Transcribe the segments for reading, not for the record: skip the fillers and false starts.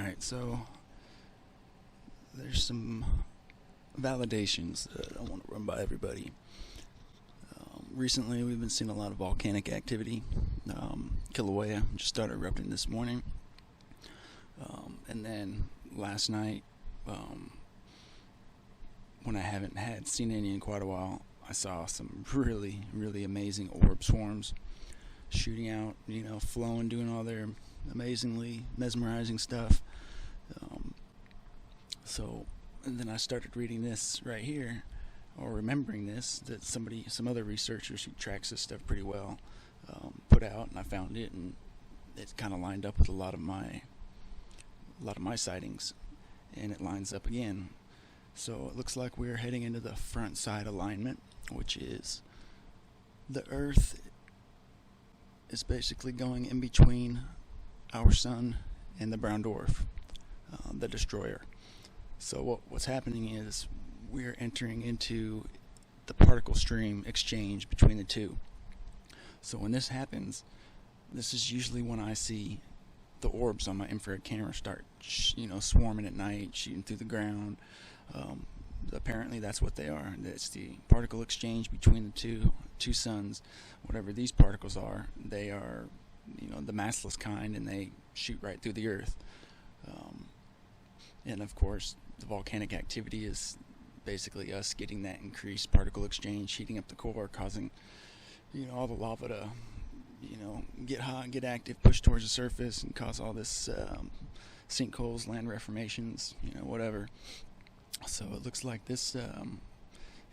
Alright, so there's some validations that I want to run by everybody. Recently, we've been seeing a lot of volcanic activity. Kilauea just started erupting this morning. And then last night, when I haven't had seen any in quite a while, I saw some really, really amazing orb swarms shooting out, flowing, doing all their amazingly mesmerizing stuff. And then I started reading this right here, or remembering this, that some other researchers who tracks this stuff pretty well, put out, and I found it, and it kind of lined up with a lot of my sightings, and it lines up again. So it looks like we're heading into the front side alignment, which is the Earth is basically going in between our sun and the brown dwarf, the destroyer. So what's happening is we're entering into the particle stream exchange between the two. So when this happens, this is usually when I see the orbs on my infrared camera start, swarming at night, shooting through the ground. Apparently that's what they are. It's the particle exchange between the two suns. Whatever these particles are, they are, the massless kind, and they shoot right through the Earth. And of course, the volcanic activity is basically us getting that increased particle exchange, heating up the core, causing, all the lava to, get hot, get active, push towards the surface, and cause all this sinkholes, land reformations, whatever. So it looks like this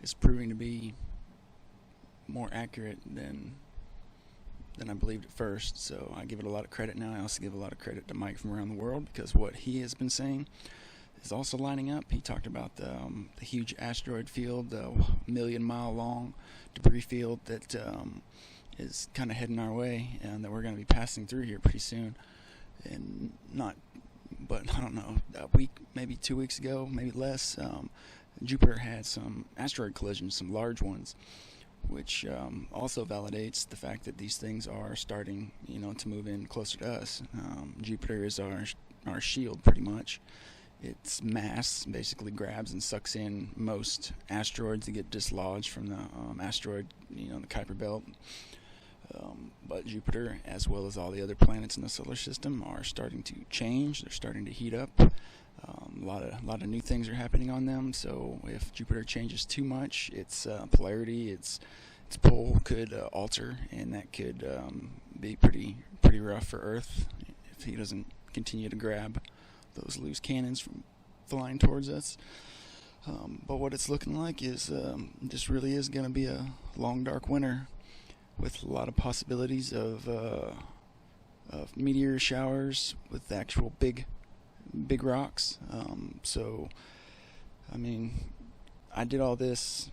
is proving to be more accurate than I believed at first. So I give it a lot of credit now. I also give a lot of credit to Mike from around the world, because what he has been saying is also lining up. He talked about the huge asteroid field, the 1,000,000-mile long debris field that is kind of heading our way, and that we're going to be passing through here pretty soon. And but I don't know, a week, maybe 2 weeks ago, maybe less, Jupiter had some asteroid collisions, some large ones, which also validates the fact that these things are starting, to move in closer to us. Jupiter is our shield, pretty much. Its mass basically grabs and sucks in most asteroids that get dislodged from the asteroid, the Kuiper Belt. But Jupiter, as well as all the other planets in the solar system, are starting to change. They're starting to heat up. A lot of new things are happening on them. So if Jupiter changes too much, its polarity, its pull could alter, and that could be pretty rough for Earth if he doesn't continue to grab those loose cannons from flying towards us. But what it's looking like is this really is going to be a long, dark winter, with a lot of possibilities of meteor showers with actual big rocks. I did all this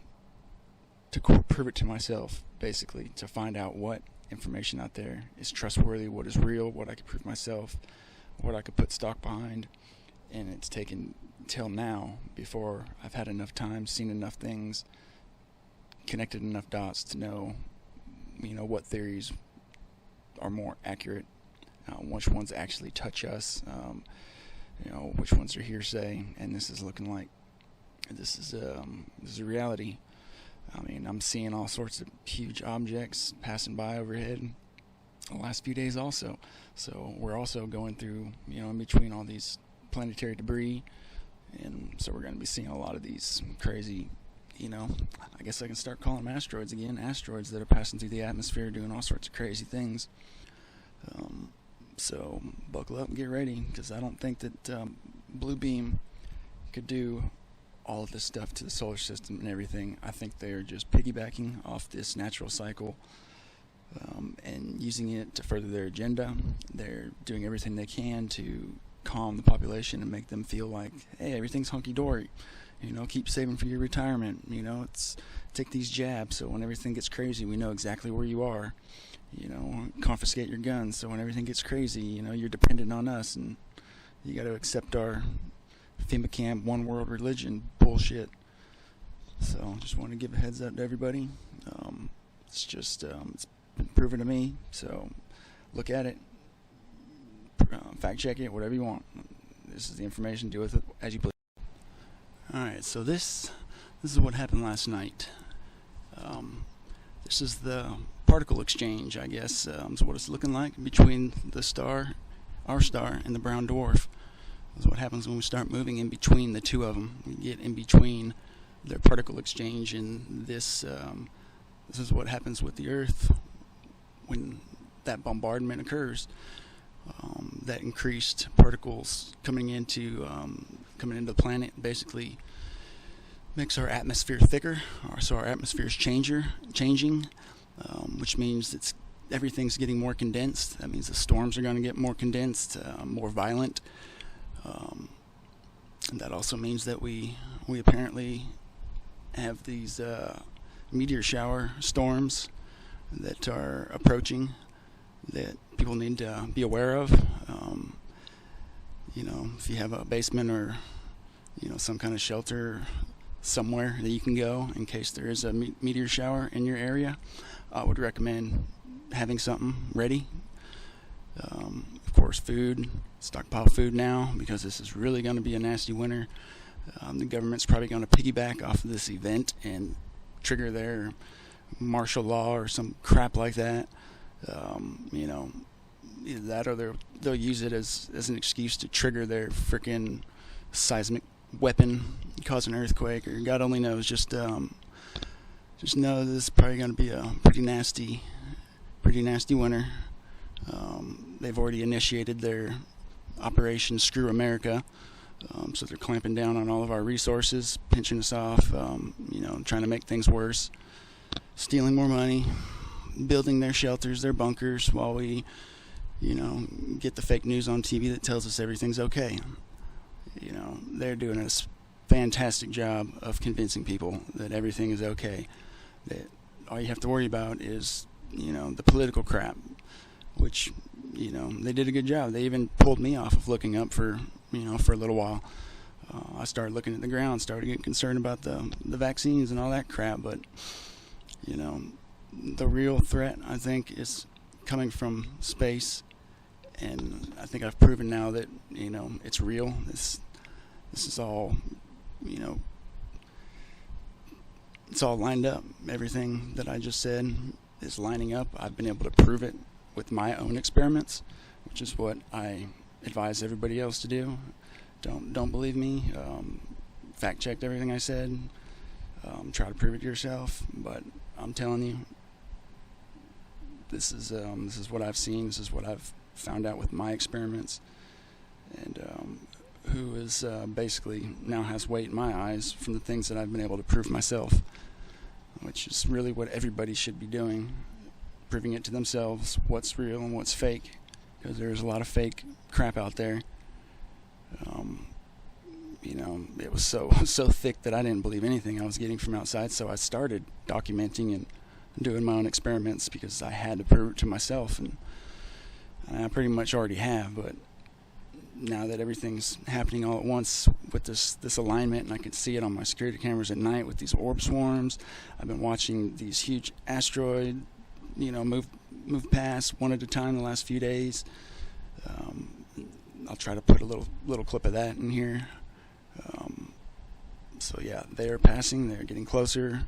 to prove it to myself, basically, to find out what information out there is trustworthy, what is real, what I could prove myself, what I could put stock behind. And it's taken till now, before I've had enough time, seen enough things, connected enough dots to know what theories are more accurate, which ones actually touch us, which ones are hearsay. And this is looking like this is a reality. I'm seeing all sorts of huge objects passing by overhead the last few days also. So we're also going through, in between all these planetary debris, and so we're going to be seeing a lot of these crazy, I guess I can start calling them asteroids again, asteroids that are passing through the atmosphere doing all sorts of crazy things. So buckle up and get ready, because I don't think that Blue Beam could do all of this stuff to the solar system and everything. I think they are just piggybacking off this natural cycle, and using it to further their agenda. They're doing everything they can to calm the population and make them feel like, hey, everything's hunky-dory. Keep saving for your retirement. It's take these jabs, so when everything gets crazy, we know exactly where you are. Confiscate your guns, so when everything gets crazy, you're dependent on us, and you got to accept our FEMA camp, one world religion bullshit. So just want to give a heads up to everybody. It's been proven to me, so look at it, fact check it, whatever you want. This is the information. Deal with it as you please. Alright, so this is what happened last night. This is the particle exchange, I guess, is what it's looking like between the star, our star, and the brown dwarf. This is what happens when we start moving in between the two of them. We get in between their particle exchange, and this is what happens with the Earth when that bombardment occurs. That increased particles coming into the planet basically makes our atmosphere thicker, so our atmosphere is changing, which means everything's getting more condensed. That means the storms are going to get more condensed, more violent. And that also means that we apparently have these meteor shower storms that are approaching that people need to be aware of. If you have a basement or some kind of shelter somewhere that you can go in case there is a meteor shower in your area, I would recommend having something ready. Of course, stockpile food now, because this is really going to be a nasty winter. The government's probably going to piggyback off of this event and trigger their martial law or some crap like that. Either that or they'll use it as an excuse to trigger their freaking seismic weapon, cause an earthquake, or God only knows. Just know this is probably going to be a pretty nasty winter. They've already initiated their Operation Screw America, so they're clamping down on all of our resources, pinching us off, trying to make things worse, stealing more money, building their shelters, their bunkers, while we, get the fake news on TV that tells us everything's okay. They're doing a fantastic job of convincing people that everything is okay, that all you have to worry about is, the political crap, which, they did a good job. They even pulled me off of looking up for a little while. I started looking at the ground, started getting concerned about the vaccines and all that crap, but, the real threat, I think, is coming from space, and I think I've proven now that, it's real. This is all, it's all lined up. Everything that I just said is lining up. I've been able to prove it with my own experiments, which is what I advise everybody else to do. Don't believe me. Fact check everything I said. Try to prove it yourself. But I'm telling you, this is what I've seen. This is what I've found out with my experiments, and who is basically now has weight in my eyes from the things that I've been able to prove myself, which is really what everybody should be doing, proving it to themselves what's real and what's fake, because there's a lot of fake crap out there. It was so thick that I didn't believe anything I was getting from outside, so I started documenting and doing my own experiments because I had to prove it to myself, and I pretty much already have. But now that everything's happening all at once with this alignment, and I can see it on my security cameras at night with these orb swarms, I've been watching these huge asteroid move past one at a time the last few days. I'll try to put a little clip of that in here. So yeah, they're passing, they're getting closer.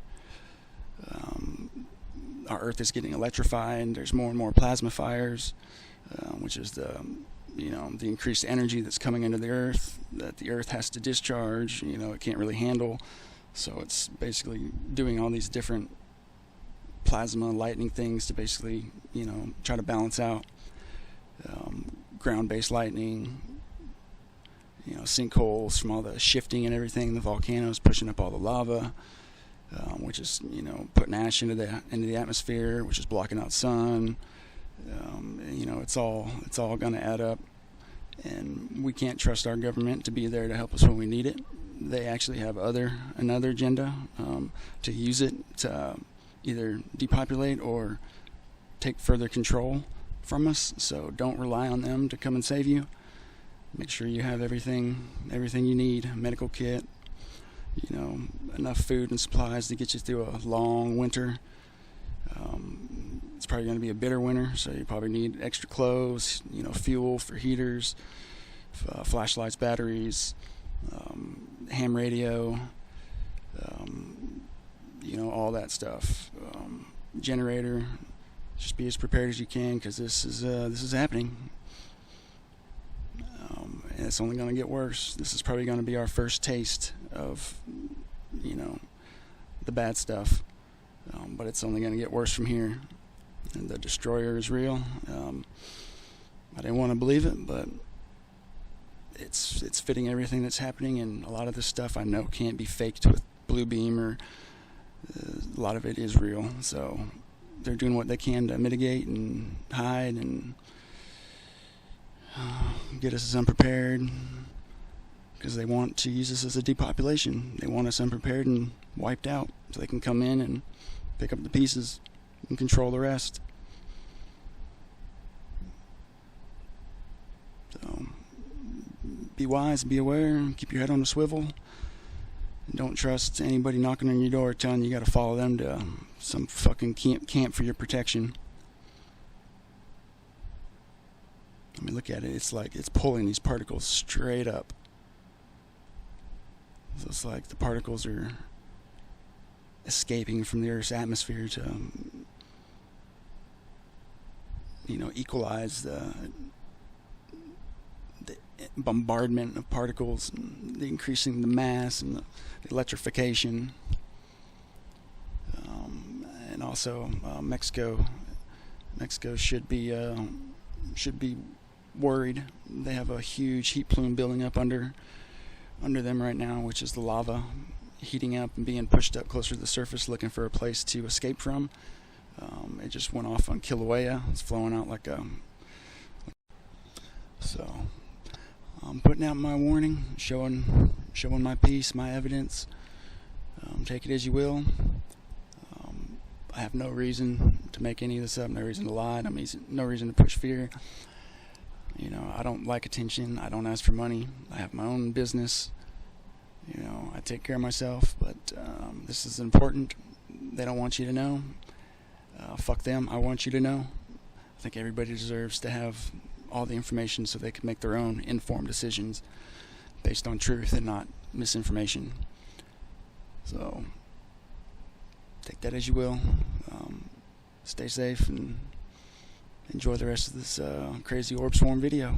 Our Earth is getting electrified. There's more and more plasma fires, which is the increased energy that's coming into the Earth that the Earth has to discharge. It can't really handle, so it's basically doing all these different plasma lightning things to basically try to balance out ground-based lightning, sinkholes from all the shifting and everything, the volcanoes pushing up all the lava, which is putting ash into the atmosphere, which is blocking out sun. It's all going to add up, and we can't trust our government to be there to help us when we need it. They actually have another agenda to use it to either depopulate or take further control from us. So don't rely on them to come and save you. Make sure you have everything you need, a medical kit, enough food and supplies to get you through a long winter. It's probably going to be a bitter winter, so you probably need extra clothes, fuel for heaters, flashlights, batteries, ham radio, all that stuff. Generator. Just be as prepared as you can, because this is happening. And it's only going to get worse. This is probably going to be our first taste of, the bad stuff. But it's only going to get worse from here. And the destroyer is real. I didn't want to believe it, but it's fitting everything that's happening, and a lot of this stuff I know can't be faked with blue beam, or a lot of it is real. So they're doing what they can to mitigate and hide and get us as unprepared, because they want to use us as a depopulation. They want us unprepared and wiped out, so they can come in and pick up the pieces and control the rest. So be wise, be aware, keep your head on a swivel, and don't trust anybody knocking on your door telling you got to follow them to some fucking camp for your protection. I mean, look at it. It's like it's pulling these particles straight up. So it's like the particles are escaping from the Earth's atmosphere to, equalize the bombardment of particles, and the increasing the mass and the electrification. And also, Mexico should be worried. They have a huge heat plume building up under them right now, which is the lava heating up and being pushed up closer to the surface, looking for a place to escape from. It just went off on Kilauea. It's flowing out like a... So I'm putting out my warning, showing my piece, my evidence. Take it as you will. I have no reason to make any of this up, no reason to lie, no reason to push fear. I don't like attention. I don't ask for money. I have my own business. I take care of myself, but this is important. They don't want you to know. Fuck them. I want you to know. I think everybody deserves to have all the information so they can make their own informed decisions based on truth and not misinformation. So take that as you will. Stay safe and enjoy the rest of this crazy orb swarm video.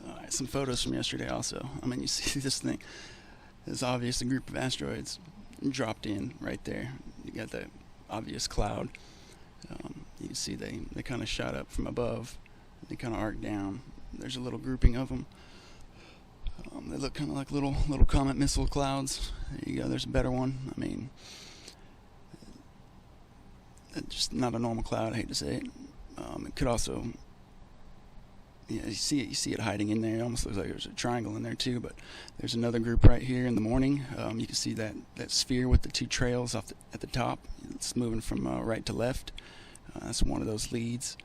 Alright, some photos from yesterday also. You see this thing. It's obvious a group of asteroids dropped in right there. You got the obvious cloud. You can see they kind of shot up from above. They kind of arced down. There's a little grouping of them. They look kind of like little comet missile clouds. There you go. There's a better one. Just not a normal cloud. I hate to say it. It could also... Yeah, you see it hiding in there. It almost looks like there's a triangle in there too, but there's another group right here in the morning. You can see that sphere with the two trails at the top. It's moving from right to left. That's one of those leads.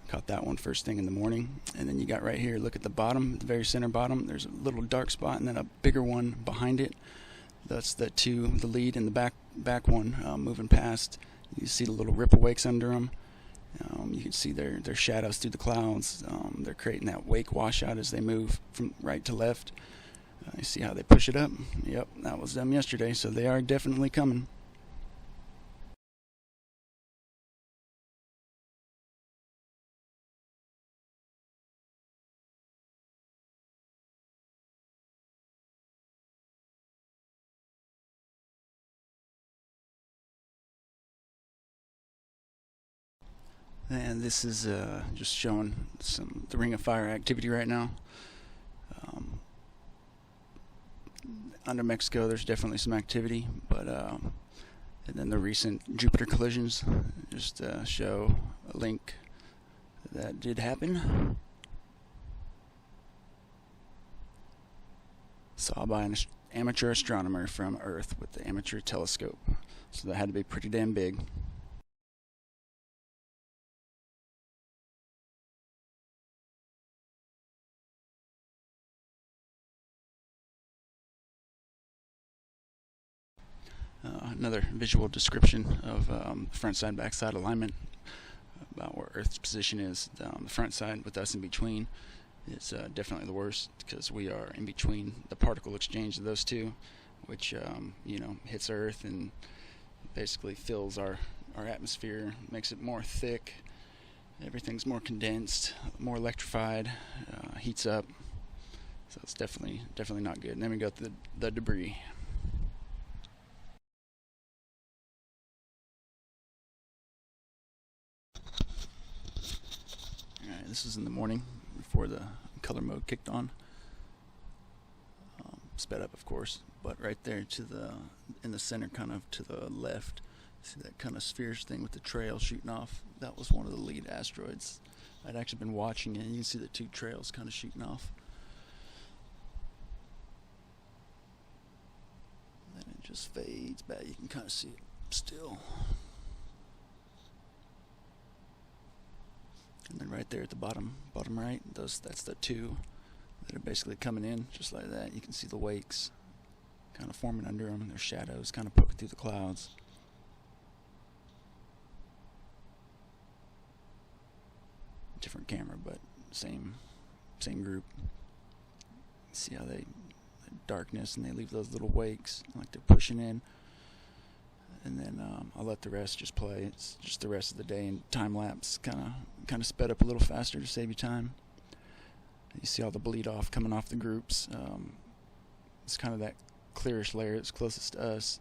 Caught that one first thing in the morning. And then you got right here, look at the bottom, the very center bottom. There's a little dark spot and then a bigger one behind it. That's the lead and the back one moving past. You see the little ripple wakes under them. You can see their shadows through the clouds. They're creating that wake washout as they move from right to left. You see how they push it up? Yep, that was them yesterday, so they are definitely coming. And this is just showing the Ring of Fire activity right now. Under Mexico, there's definitely some activity, but And then the recent Jupiter collisions just show a link that did happen. Saw by an amateur astronomer from Earth with the amateur telescope. So that had to be pretty damn big. Another visual description of front side back side alignment about where Earth's position is. The front side with us in between is definitely the worst because we are in between the particle exchange of those two, which hits Earth and basically fills our atmosphere, makes it more thick. Everything's more condensed, more electrified, heats up. So it's definitely not good. And then we got the debris. Alright, this is in the morning before the color mode kicked on. Sped up, of course, but right there in the center, kind of to the left, see that kind of sphere-ish thing with the trail shooting off? That was one of the lead asteroids. I'd actually been watching it, and you can see the two trails kind of shooting off. And then it just fades back. You can kind of see it still. And then right there at the bottom right, that's the two that are basically coming in just like that. You can see the wakes kind of forming under them, and their shadows kind of poking through the clouds. Different camera, but same group. See how they darkness, and they leave those little wakes like they're pushing in. And then I'll let the rest just play. It's just the rest of the day, and time lapse kind of sped up a little faster to save you time. You see all the bleed off coming off the groups. It's kind of that clearish layer that's closest to us.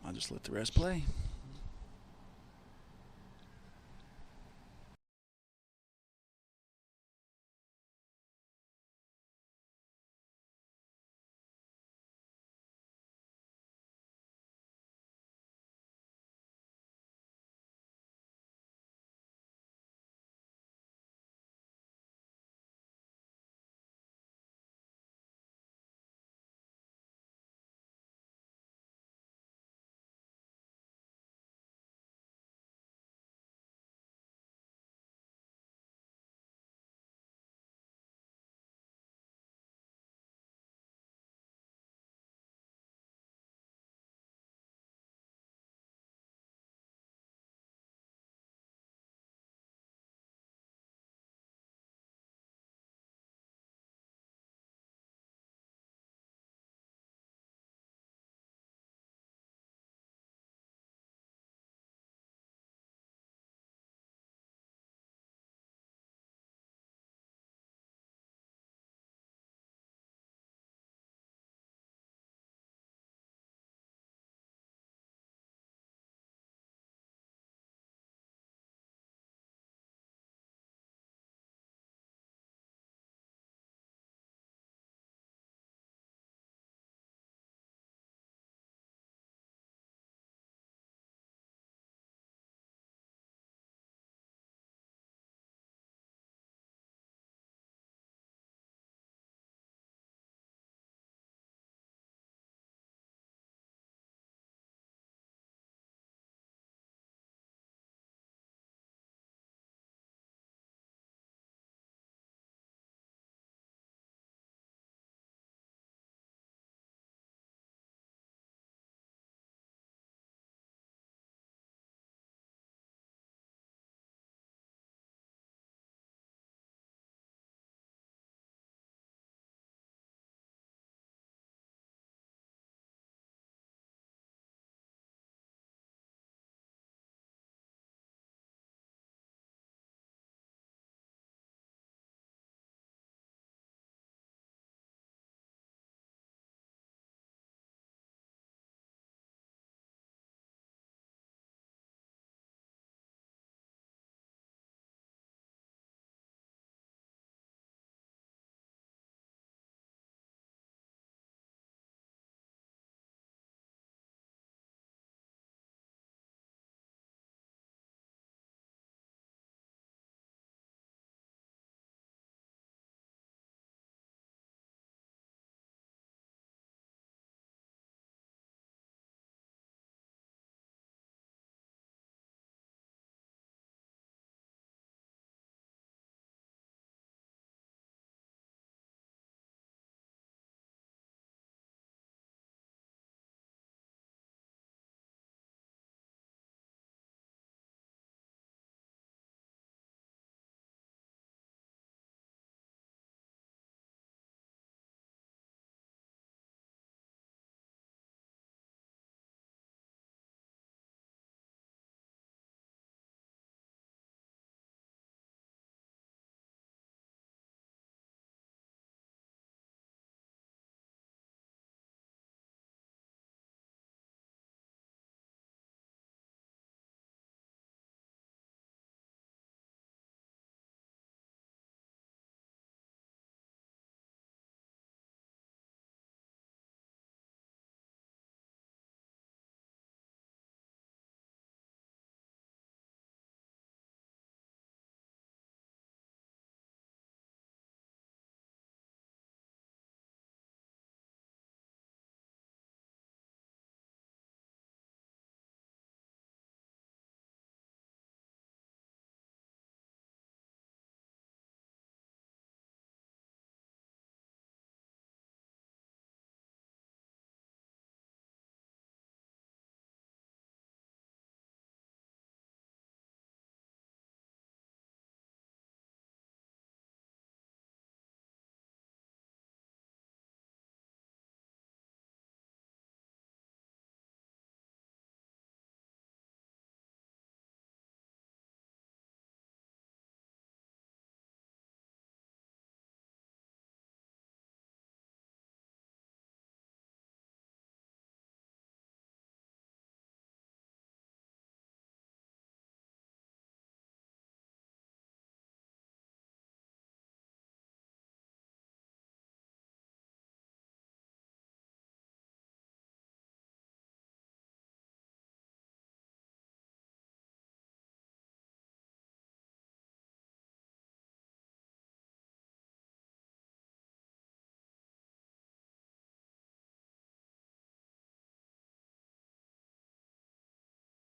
I'll just let the rest play.